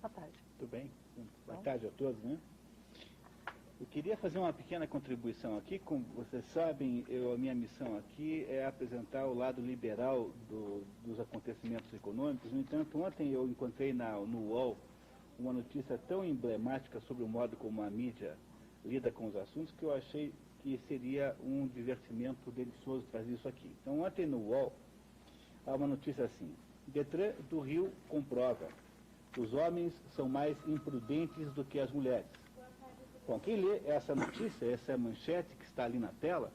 Boa tarde. Tudo bem? Boa tarde a todos, né? Eu queria fazer uma pequena contribuição aqui. Como vocês sabem, a minha missão aqui é apresentar o lado liberal dos acontecimentos econômicos. No entanto, ontem eu encontrei no UOL uma notícia tão emblemática sobre o modo como a mídia lida com os assuntos que eu achei que seria um divertimento delicioso trazer isso aqui. Então, ontem no UOL, há uma notícia assim: Detran do Rio comprova: os homens são mais imprudentes do que as mulheres. Bom, quem lê essa notícia, essa manchete que está ali na tela,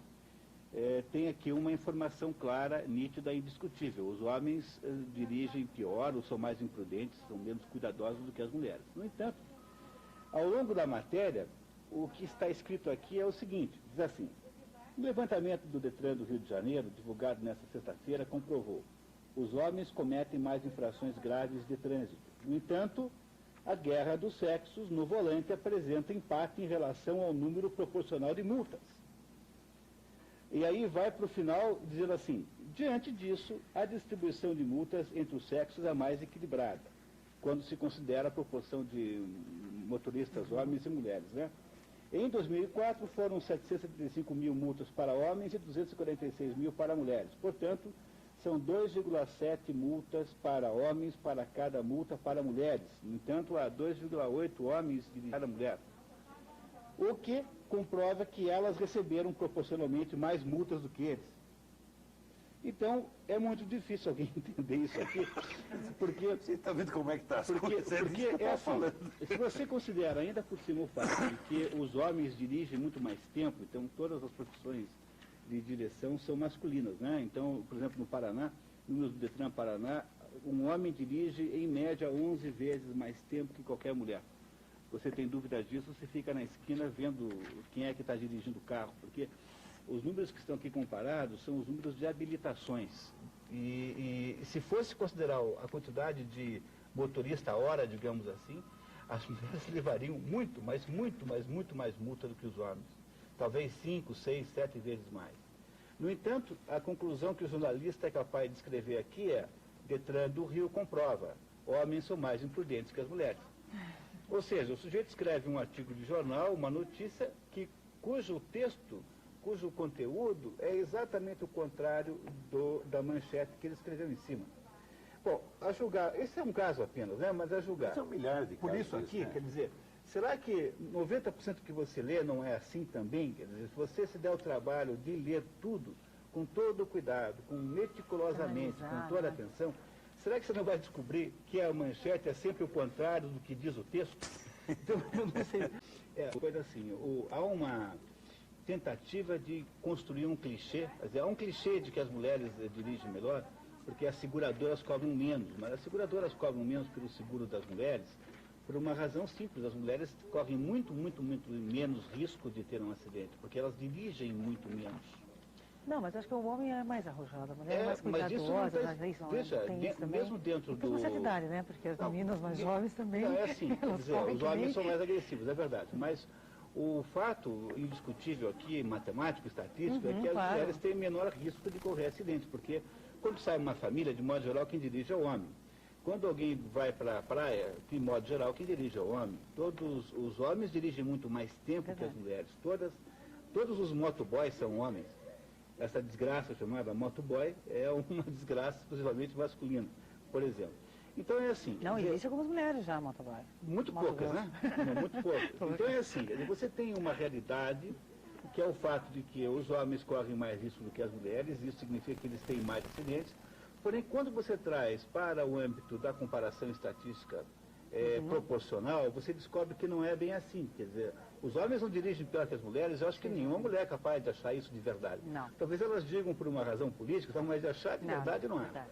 tem aqui uma informação clara, nítida e indiscutível. Os homens dirigem pior, ou são mais imprudentes, são menos cuidadosos do que as mulheres. No entanto, ao longo da matéria, o que está escrito aqui é o seguinte: diz assim: o levantamento do Detran do Rio de Janeiro, divulgado nesta sexta-feira, comprovou: os homens cometem mais infrações graves de trânsito. No entanto, a guerra dos sexos no volante apresenta empate em relação ao número proporcional de multas. E aí vai para o final dizendo assim: diante disso, a distribuição de multas entre os sexos é mais equilibrada, quando se considera a proporção de motoristas homens e mulheres, né? Em 2004 foram 775 mil multas para homens e 246 mil para mulheres. Portanto, são 2,7 multas para homens para cada multa para mulheres. No entanto, há 2,8 homens de cada mulher. O que comprova que elas receberam proporcionalmente mais multas do que eles. Então, é muito difícil alguém entender isso aqui, porque... Você está vendo como é que está? Porque é assim, se você considera ainda por cima o fato de que os homens dirigem muito mais tempo, então todas as profissões de direção são masculinas, né? Então, por exemplo, no Paraná, no Detran Paraná, um homem dirige em média 11 vezes mais tempo que qualquer mulher. Você tem dúvidas disso, você fica na esquina vendo quem é que está dirigindo o carro, porque os números que estão aqui comparados são os números de habilitações. E se fosse considerar a quantidade de motorista a hora, digamos assim, as mulheres levariam muito mais multa do que os homens. Talvez 5, 6, 7 vezes mais. No entanto, a conclusão que o jornalista é capaz de escrever aqui é: Detran do Rio comprova: homens são mais imprudentes que as mulheres. Ou seja, o sujeito escreve um artigo de jornal, uma notícia, cujo texto, cujo conteúdo é exatamente o contrário da manchete que ele escreveu em cima. Bom, a julgar, esse é um caso apenas, né? Mas a julgar. São milhares de casos. Por isso aqui, quer dizer, será que 90% que você lê não é assim também? Quer dizer, se você se der o trabalho de ler tudo, com todo o cuidado, com meticulosamente, com toda a atenção, será que você não vai descobrir que a manchete é sempre o contrário do que diz o texto? Então, eu não sei. Coisa assim, há uma tentativa de construir um clichê, quer dizer, há um clichê de que as mulheres dirigem melhor, porque as seguradoras cobram menos, mas as seguradoras cobram menos pelo seguro das mulheres, por uma razão simples: as mulheres correm muito menos risco de ter um acidente, porque elas dirigem muito menos. Não, mas acho que o homem é mais arrojado, a mulher é mais cuidadosa, mas isso mesmo dentro do... Uma certa idade, né? Porque as meninas mais jovens também... Não, é assim, quer dizer, os homens são mais agressivos, é verdade, mas o fato indiscutível aqui, matemático, estatístico, é que as mulheres têm menor risco de correr acidentes, porque quando sai uma família, de modo geral, quem dirige é o homem. Quando alguém vai para a praia, de modo geral, quem dirige é o homem. Todos os homens dirigem muito mais tempo que as mulheres. Todos os motoboys são homens. Essa desgraça chamada motoboy é uma desgraça exclusivamente masculina, por exemplo. Então é assim... Não, existe algumas mulheres já, motoboy. Muito poucas, né? Não, muito poucas. Então é assim, você tem uma realidade, que é o fato de que os homens correm mais risco do que as mulheres, isso significa que eles têm mais acidentes. Porém, quando você traz para o âmbito da comparação estatística proporcional, você descobre que não é bem assim. Quer dizer, os homens não dirigem pior que as mulheres. Eu acho que nenhuma mulher é capaz de achar isso de verdade. Não. Talvez elas digam por uma razão política, mas de achar de verdade não é.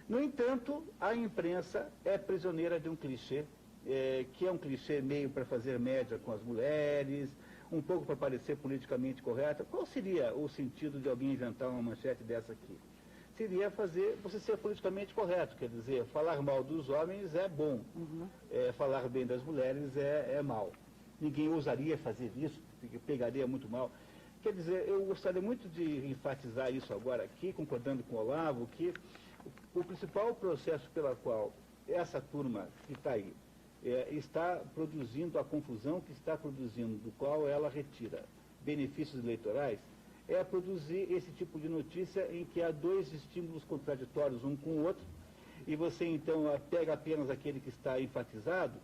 No entanto, a imprensa é prisioneira de um clichê, que é um clichê meio para fazer média com as mulheres, um pouco para parecer politicamente correta. Qual seria o sentido de alguém inventar uma manchete dessa aqui? Seria fazer você ser politicamente correto, quer dizer, falar mal dos homens é bom, falar bem das mulheres é mal. Ninguém ousaria fazer isso, porque pegaria muito mal. Quer dizer, eu gostaria muito de enfatizar isso agora aqui, concordando com o Olavo, que o principal processo pela qual essa turma que está aí está produzindo a confusão que está produzindo, do qual ela retira benefícios eleitorais, é produzir esse tipo de notícia em que há dois estímulos contraditórios um com o outro, e você então pega apenas aquele que está enfatizado,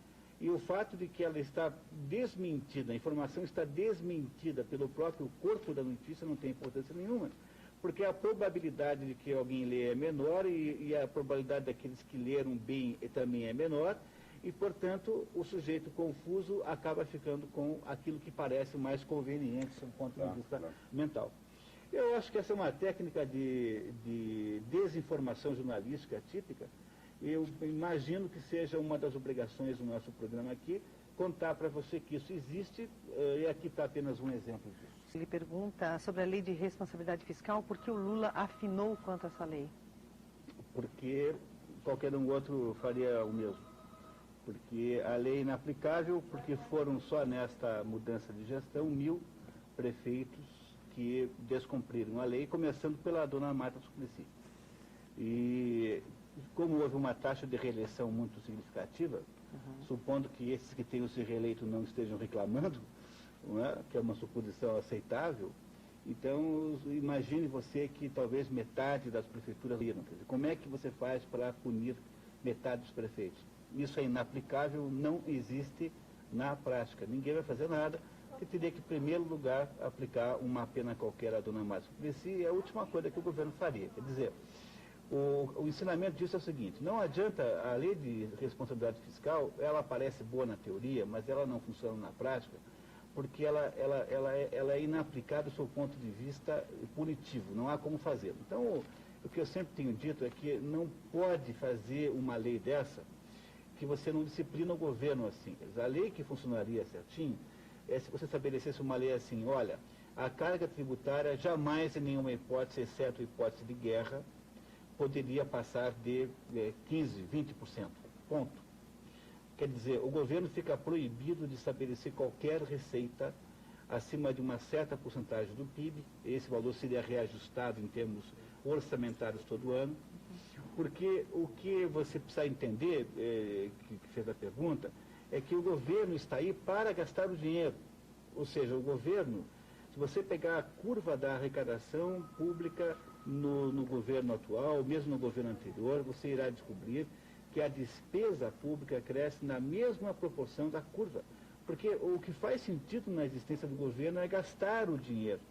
e o fato de que ela está desmentida, a informação está desmentida pelo próprio corpo da notícia não tem importância nenhuma, porque a probabilidade de que alguém leia é menor e a probabilidade daqueles que leram bem também é menor, e, portanto, o sujeito confuso acaba ficando com aquilo que parece mais conveniente do ponto de vista mental. Eu acho que essa é uma técnica de desinformação jornalística típica. Eu imagino que seja uma das obrigações do nosso programa aqui, contar para você que isso existe, e aqui está apenas um exemplo disso. Ele pergunta sobre a lei de responsabilidade fiscal, por que o Lula afinou quanto a essa lei? Porque qualquer um outro faria o mesmo. Porque a lei é inaplicável, porque foram só nesta mudança de gestão 1000 prefeitos que descumpriram a lei, começando pela dona Marta Suplicy. E como houve uma taxa de reeleição muito significativa, supondo que esses que tenham se reeleito não estejam reclamando, não é? Que é uma suposição aceitável, então imagine você que talvez metade das prefeituras viram. Quer dizer, como é que você faz para punir metade dos prefeitos? Isso é inaplicável, não existe na prática. Ninguém vai fazer nada, porque teria que, em primeiro lugar, aplicar uma pena qualquer à dona Márcia Suplicy, é a última coisa que o governo faria. Quer dizer, o ensinamento disso é o seguinte: não adianta, a lei de responsabilidade fiscal, ela parece boa na teoria, mas ela não funciona na prática, porque ela é inaplicada do seu ponto de vista punitivo, não há como fazer. Então, o que eu sempre tenho dito é que não pode fazer uma lei dessa que você não disciplina o governo assim. A lei que funcionaria certinho é se você estabelecesse uma lei assim: olha, a carga tributária jamais, em nenhuma hipótese, exceto hipótese de guerra, poderia passar de 15%, 20%. Ponto. Quer dizer, o governo fica proibido de estabelecer qualquer receita acima de uma certa porcentagem do PIB. Esse valor seria reajustado em termos orçamentários todo ano. Porque o que você precisa entender, que fez a pergunta, é que o governo está aí para gastar o dinheiro. Ou seja, o governo, se você pegar a curva da arrecadação pública no governo atual, mesmo no governo anterior, você irá descobrir que a despesa pública cresce na mesma proporção da curva. Porque o que faz sentido na existência do governo é gastar o dinheiro.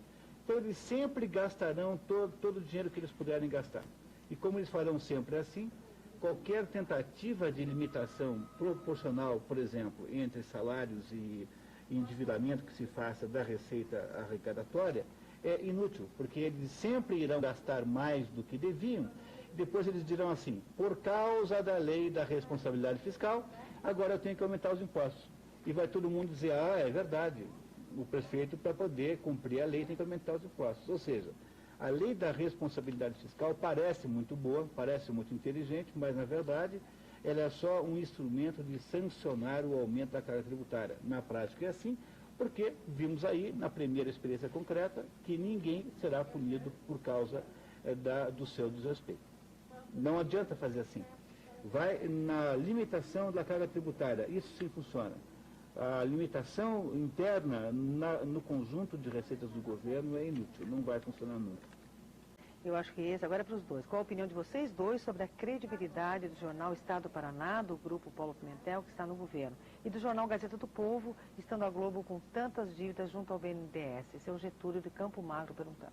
Então eles sempre gastarão todo o dinheiro que eles puderem gastar. E como eles farão sempre assim, qualquer tentativa de limitação proporcional, por exemplo, entre salários e endividamento que se faça da receita arrecadatória, é inútil, porque eles sempre irão gastar mais do que deviam. Depois eles dirão assim: por causa da lei da responsabilidade fiscal, agora eu tenho que aumentar os impostos. E vai todo mundo dizer: ah, é verdade, o prefeito, para poder cumprir a lei, tem que aumentar os impostos. Ou seja, a lei da responsabilidade fiscal parece muito boa, parece muito inteligente, mas, na verdade, ela é só um instrumento de sancionar o aumento da carga tributária. Na prática é assim, porque vimos aí, na primeira experiência concreta, que ninguém será punido por causa do seu desrespeito. Não adianta fazer assim. Vai na limitação da carga tributária, isso sim funciona. A limitação interna no conjunto de receitas do governo é inútil, não vai funcionar nunca. Eu acho que esse agora é para os dois. Qual a opinião de vocês dois sobre a credibilidade do jornal Estado do Paraná, do Grupo Paulo Pimentel, que está no governo, e do jornal Gazeta do Povo, estando a Globo com tantas dívidas junto ao BNDES? Esse é o Getúlio de Campo Magro perguntando.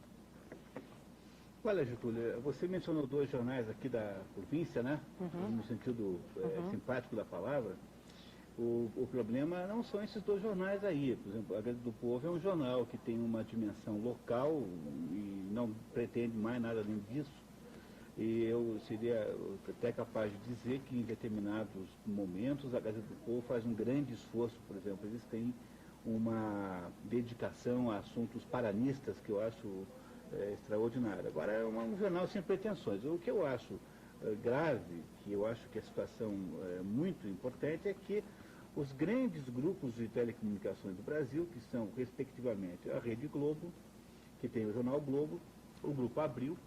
Olha, Getúlio, você mencionou dois jornais aqui da província, né? No sentido simpático da palavra. O problema não são esses dois jornais aí. Por exemplo, a Gazeta do Povo é um jornal que tem uma dimensão local e não pretende mais nada além disso. E eu seria até capaz de dizer que em determinados momentos a Gazeta do Povo faz um grande esforço. Por exemplo, eles têm uma dedicação a assuntos paranistas que eu acho extraordinária. Agora, é um jornal sem pretensões. O que eu acho grave, que eu acho que a situação é muito importante, é que os grandes grupos de telecomunicações do Brasil, que são, respectivamente, a Rede Globo, que tem o Jornal Globo, o Grupo Abril,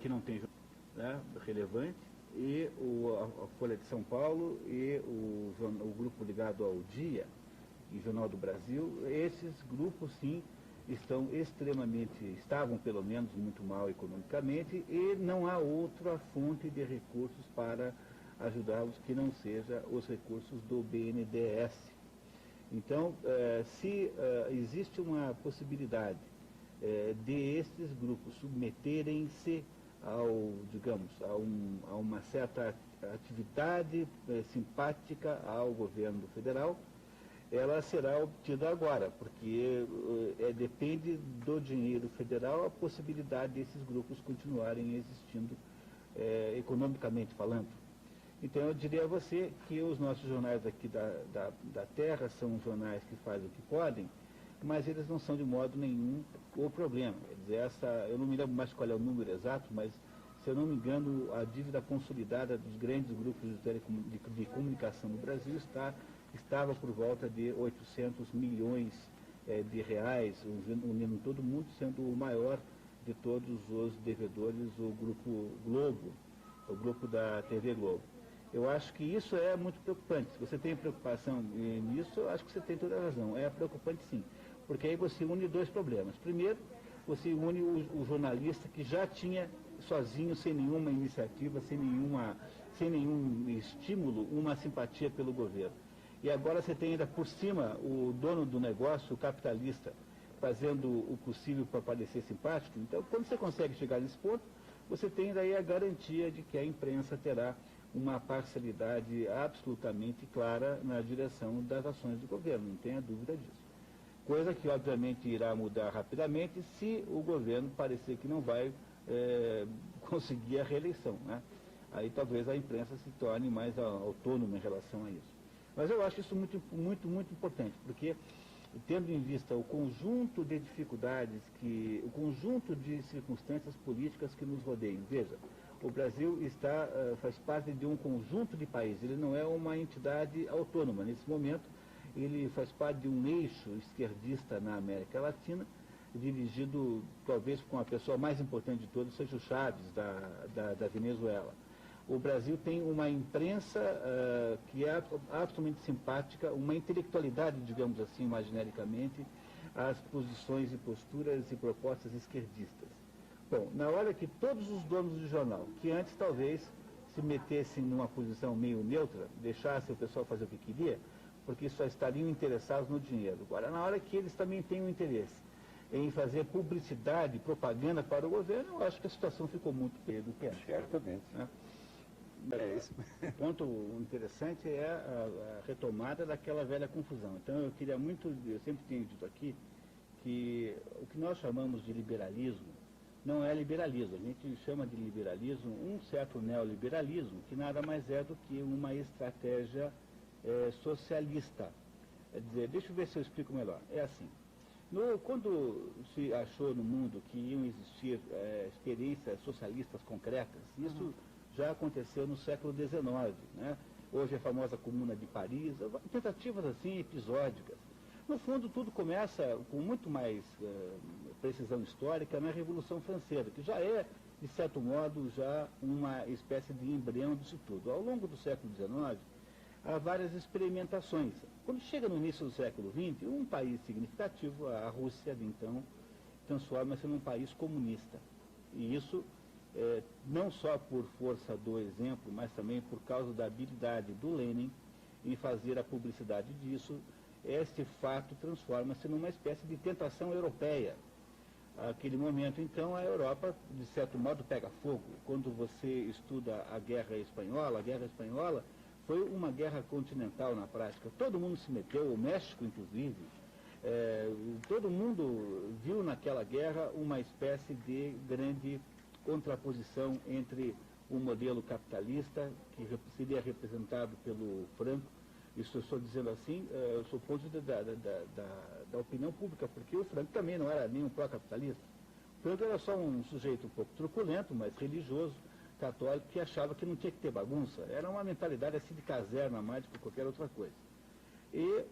que não tem jornal relevante, e a Folha de São Paulo e o o grupo ligado ao Dia e Jornal do Brasil, esses grupos sim estavam pelo menos muito mal economicamente e não há outra fonte de recursos para ajudá-los que não seja os recursos do BNDES. Então, se existe uma possibilidade de esses grupos submeterem-se a uma certa atividade simpática ao governo federal, ela será obtida agora, porque depende do dinheiro federal a possibilidade desses grupos continuarem existindo economicamente falando. Então eu diria a você que os nossos jornais aqui da Terra são jornais que fazem o que podem, mas eles não são de modo nenhum o problema. Quer dizer, eu não me lembro mais qual é o número exato, mas se eu não me engano, a dívida consolidada dos grandes grupos de comunicação no Brasil estava por volta de 800 milhões de reais, unindo todo mundo, sendo o maior de todos os devedores o Grupo Globo, o grupo da TV Globo. Eu acho que isso é muito preocupante. Se você tem preocupação nisso, eu acho que você tem toda a razão. É preocupante sim, porque aí você une dois problemas. Primeiro, você une o jornalista que já tinha sozinho, sem nenhuma iniciativa, sem nenhum estímulo, uma simpatia pelo governo. E agora você tem ainda por cima o dono do negócio, o capitalista, fazendo o possível para parecer simpático. Então, quando você consegue chegar nesse ponto, você tem daí a garantia de que a imprensa terá uma parcialidade absolutamente clara na direção das ações do governo, não tenha dúvida disso. Coisa que, obviamente, irá mudar rapidamente se o governo parecer que não vai conseguir a reeleição, né? Aí talvez a imprensa se torne mais autônoma em relação a isso. Mas eu acho isso muito, muito, muito importante, porque tendo em vista o conjunto de dificuldades, o conjunto de circunstâncias políticas que nos rodeiam. Veja, o Brasil faz parte de um conjunto de países, ele não é uma entidade autônoma. Nesse momento, ele faz parte de um eixo esquerdista na América Latina, dirigido talvez com a pessoa mais importante de todos, seja o Chaves, da Venezuela. O Brasil tem uma imprensa que é absolutamente simpática, uma intelectualidade, digamos assim, mais genericamente, às posições e posturas e propostas esquerdistas. Bom, na hora que todos os donos de jornal, que antes talvez se metessem numa posição meio neutra, deixassem o pessoal fazer o que queria, porque só estariam interessados no dinheiro. Agora, na hora que eles também têm um interesse em fazer publicidade, propaganda para o governo, eu acho que a situação ficou muito pior do que antes. Certamente. Né? É isso. O ponto interessante é a retomada daquela velha confusão. Então eu sempre tenho dito aqui, que o que nós chamamos de liberalismo não é liberalismo. A gente chama de liberalismo um certo neoliberalismo, que nada mais é do que uma estratégia socialista. Quer dizer, deixa eu ver se eu explico melhor. É assim, quando se achou no mundo que iam existir experiências socialistas concretas, isso já aconteceu no século XIX, né? Hoje é a famosa Comuna de Paris, tentativas assim episódicas. No fundo, tudo começa com muito mais precisão histórica na Revolução Francesa, que já é, de certo modo, já uma espécie de embrião disso tudo. Ao longo do século XIX, há várias experimentações. Quando chega no início do século XX, um país significativo, a Rússia, então, transforma-se num país comunista. E isso não só por força do exemplo, mas também por causa da habilidade do Lenin em fazer a publicidade disso. Este fato transforma-se numa espécie de tentação europeia. Naquele momento, então, a Europa, de certo modo, pega fogo. Quando você estuda a Guerra Espanhola foi uma guerra continental na prática. Todo mundo se meteu, o México, inclusive. Todo mundo viu naquela guerra uma espécie de grande contraposição entre o modelo capitalista, que seria representado pelo Franco. Isso eu estou dizendo assim, eu sou ponto da opinião pública, porque o Franco também não era nenhum pró-capitalista. O Franco era só um sujeito um pouco truculento, mas religioso, católico, que achava que não tinha que ter bagunça. Era uma mentalidade assim de caserna mais do que qualquer outra coisa. E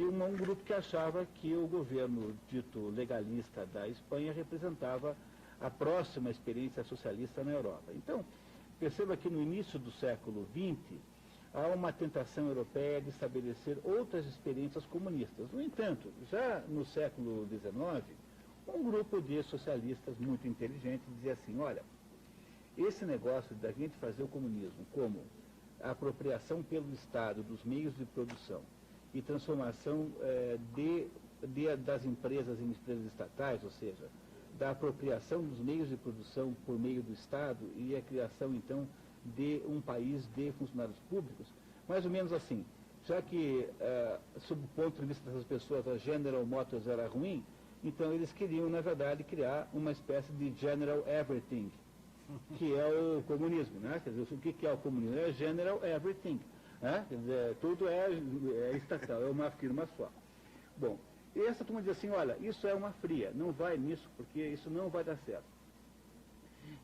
um grupo que achava que o governo dito legalista da Espanha representava a próxima experiência socialista na Europa. Então, perceba que no início do século XX, há uma tentação europeia de estabelecer outras experiências comunistas. No entanto, já no século XIX, um grupo de socialistas muito inteligentes dizia assim, olha, esse negócio da gente fazer o comunismo como a apropriação pelo Estado dos meios de produção e transformação das empresas em empresas estatais, ou seja, da apropriação dos meios de produção por meio do Estado e a criação, então, de um país de funcionários públicos, mais ou menos assim. Já que, sob o ponto de vista dessas pessoas, a General Motors era ruim, então eles queriam, na verdade, criar uma espécie de General Everything, que é o comunismo, né? Quer dizer, o que é o comunismo? É General Everything, né? Quer dizer, tudo é estatal, é uma firma só. Bom, e essa turma diz assim, olha, isso é uma fria, não vai nisso, porque isso não vai dar certo.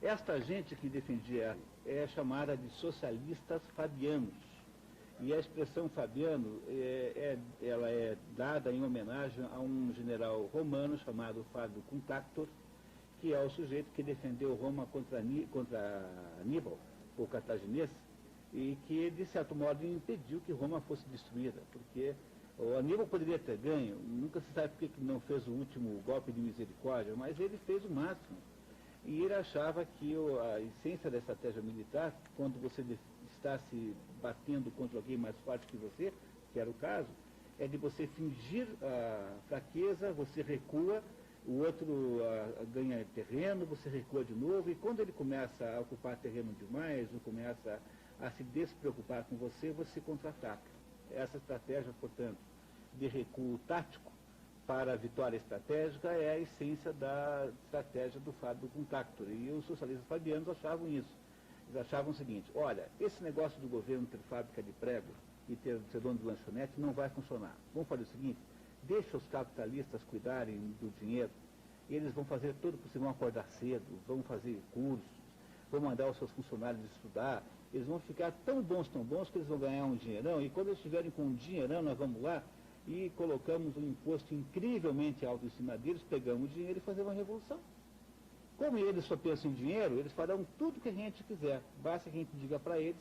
Esta gente que defendia é chamada de socialistas fabianos. E a expressão fabiano, ela é dada em homenagem a um general romano chamado Fábio Cunctáctor, que é o sujeito que defendeu Roma contra Aníbal, o cartaginês, e que, de certo modo, impediu que Roma fosse destruída, porque o Aníbal poderia ter ganho, nunca se sabe porque não fez o último golpe de misericórdia, mas ele fez o máximo. E ele achava que a essência da estratégia militar, quando você está se batendo contra alguém mais forte que você, que era o caso, é de você fingir a fraqueza, você recua, o outro ganha terreno, você recua de novo, e quando ele começa a ocupar terreno demais, ou começa a se despreocupar com você, você contra-ataca. Essa estratégia, portanto, de recuo tático para a vitória estratégica é a essência da estratégia do Fábio Cunctáctor. E os socialistas fabianos achavam isso. Eles achavam o seguinte, olha, esse negócio do governo ter fábrica de prego e ser dono de lanchonete não vai funcionar. Vamos fazer o seguinte, deixa os capitalistas cuidarem do dinheiro, eles vão fazer tudo possível, vão acordar cedo, vão fazer cursos, vão mandar os seus funcionários estudar, eles vão ficar tão bons que eles vão ganhar um dinheirão, e quando eles estiverem com um dinheirão, nós vamos lá e colocamos um imposto incrivelmente alto em cima deles, pegamos o dinheiro e fazemos uma revolução. Como eles só pensam em dinheiro, eles farão tudo que a gente quiser, basta que a gente diga para eles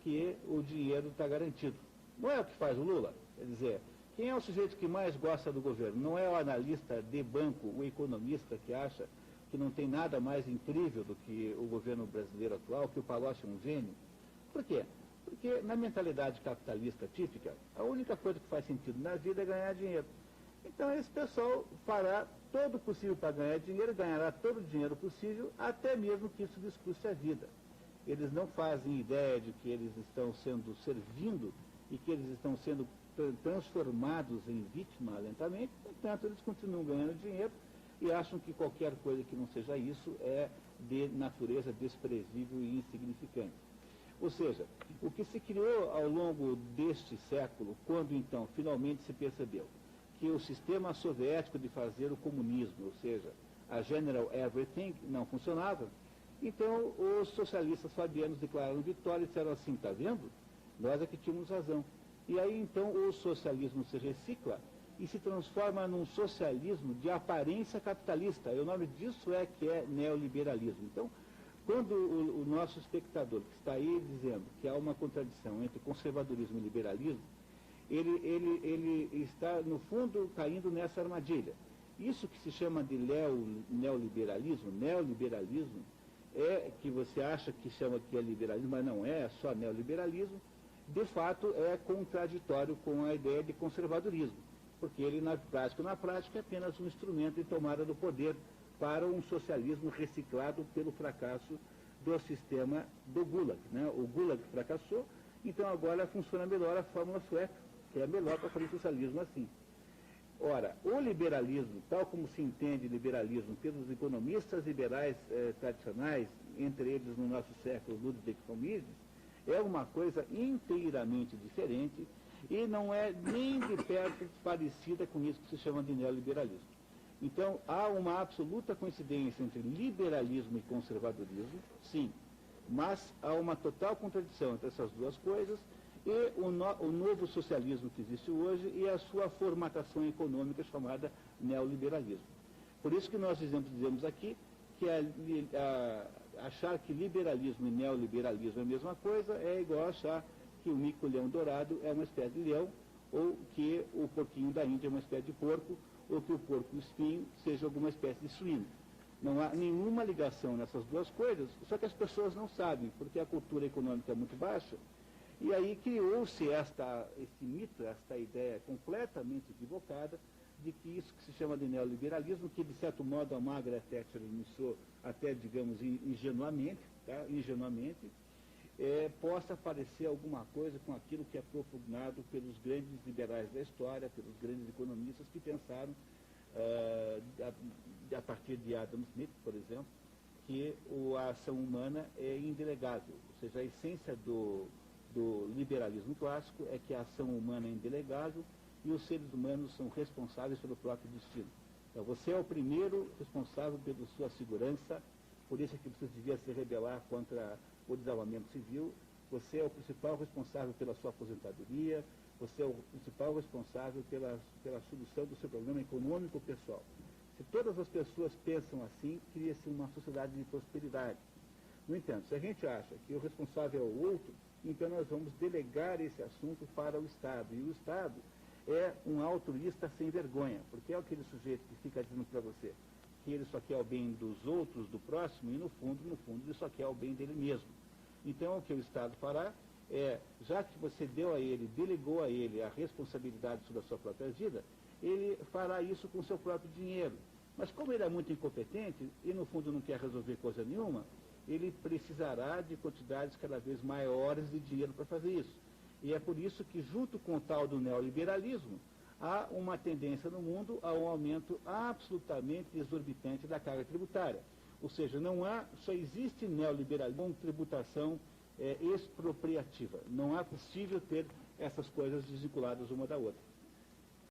que o dinheiro está garantido. Não é o que faz o Lula, quer dizer, quem é o sujeito que mais gosta do governo? Não é o analista de banco, o economista que acha que não tem nada mais incrível do que o governo brasileiro atual, que o Palocci é um gênio. Por quê? Porque na mentalidade capitalista típica, a única coisa que faz sentido na vida é ganhar dinheiro. Então esse pessoal fará todo o possível para ganhar dinheiro, ganhará todo o dinheiro possível, até mesmo que isso lhes custe a vida. Eles não fazem ideia de que eles estão sendo servindo e que eles estão sendo transformados em vítima lentamente, portanto eles continuam ganhando dinheiro e acham que qualquer coisa que não seja isso é de natureza desprezível e insignificante. Ou seja, o que se criou ao longo deste século, quando então finalmente se percebeu que o sistema soviético de fazer o comunismo, ou seja, a General Everything, não funcionava, então os socialistas fabianos declararam vitória e disseram assim, está vendo? Nós é que tínhamos razão. E aí então o socialismo se recicla e se transforma num socialismo de aparência capitalista. E o nome disso é que é neoliberalismo. Então, quando o nosso espectador que está aí dizendo que há uma contradição entre conservadorismo e liberalismo, ele está, no fundo, caindo nessa armadilha. Isso que se chama de neoliberalismo é que você acha que chama que é liberalismo, mas não é só neoliberalismo, de fato é contraditório com a ideia de conservadorismo, porque ele na prática é apenas um instrumento de tomada do poder para um socialismo reciclado pelo fracasso do sistema do Gulag, né? O Gulag fracassou, então agora funciona melhor a fórmula sueca, que é melhor para fazer socialismo assim. Ora, o liberalismo, tal como se entende liberalismo pelos economistas liberais tradicionais, entre eles no nosso século Ludwig von Mises, é uma coisa inteiramente diferente e não é nem de perto parecida com isso que se chama de neoliberalismo. Então, há uma absoluta coincidência entre liberalismo e conservadorismo, sim, mas há uma total contradição entre essas duas coisas e o novo socialismo que existe hoje e a sua formatação econômica chamada neoliberalismo. Por isso que nós dizemos aqui que achar que liberalismo e neoliberalismo é a mesma coisa é igual a achar que o mico-leão dourado é uma espécie de leão, ou que o porquinho da Índia é uma espécie de porco, ou que o porco-espinho seja alguma espécie de suíno. Não há nenhuma ligação nessas duas coisas, só que as pessoas não sabem, porque a cultura econômica é muito baixa, e aí criou-se esse mito, esta ideia completamente equivocada, de que isso que se chama de neoliberalismo, que de certo modo a Margaret Thatcher iniciou até, digamos, ingenuamente, tá? Possa parecer alguma coisa com aquilo que é propugnado pelos grandes liberais da história, pelos grandes economistas que pensaram, a partir de Adam Smith, por exemplo, que a ação humana é indelegável, ou seja, a essência do liberalismo clássico é que a ação humana é indelegável e os seres humanos são responsáveis pelo próprio destino. Então, você é o primeiro responsável pela sua segurança, por isso é que você devia se rebelar contra o desarmamento civil, você é o principal responsável pela sua aposentadoria, você é o principal responsável pela solução do seu problema econômico pessoal. Se todas as pessoas pensam assim, cria-se uma sociedade de prosperidade. No entanto, se a gente acha que o responsável é o outro, então nós vamos delegar esse assunto para o Estado. E o Estado é um altruísta sem vergonha, porque é aquele sujeito que fica dizendo para você que ele só quer o bem dos outros, do próximo, e no fundo, ele só quer o bem dele mesmo. Então, o que o Estado fará já que você delegou a ele a responsabilidade sobre a sua própria vida, ele fará isso com o seu próprio dinheiro. Mas como ele é muito incompetente e no fundo não quer resolver coisa nenhuma, ele precisará de quantidades cada vez maiores de dinheiro para fazer isso. E é por isso que, junto com o tal do neoliberalismo, há uma tendência no mundo a um aumento absolutamente exorbitante da carga tributária. Ou seja, só existe neoliberalismo com tributação expropriativa. Não é possível ter essas coisas desvinculadas uma da outra.